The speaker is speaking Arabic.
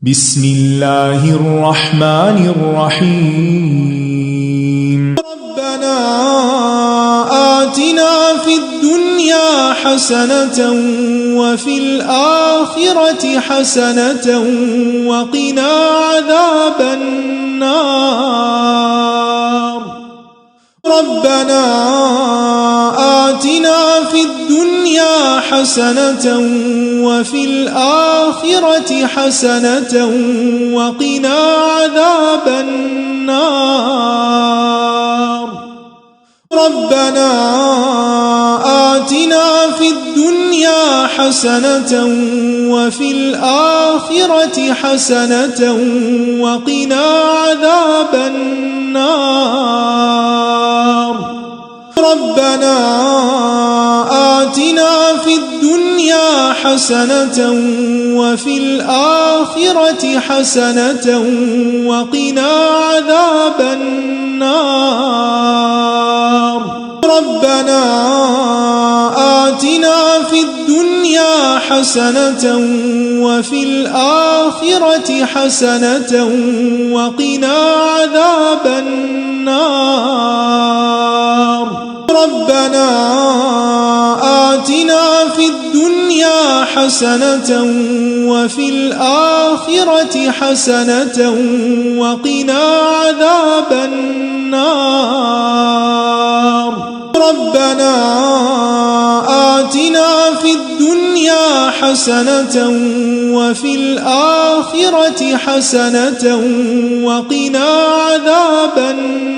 بسم الله الرحمن الرحيم ربنا آتنا في الدنيا حسنة وفي الآخرة حسنة وقنا عذاب النار ربنا آتنا في الدنيا حسنة وفي الآخرة حسنة وقنا عذاب النار ربنا آتنا في الدنيا حسنة وفي الآخرة حسنة وقنا عذاب النار ربنا آتنا في الدنيا حسنة وفي الآخرة حسنة وقنا عذاب النار ربنا آتنا في الدنيا حسنة وفي الآخرة حسنة وقنا عذاب النار ربنا آتنا في الدنيا حسنة وفي الآخرة حسنة وقنا عذاب النار ربنا آتنا في الدنيا حسنة وفي الآخرة حسنة وقنا عذاب النار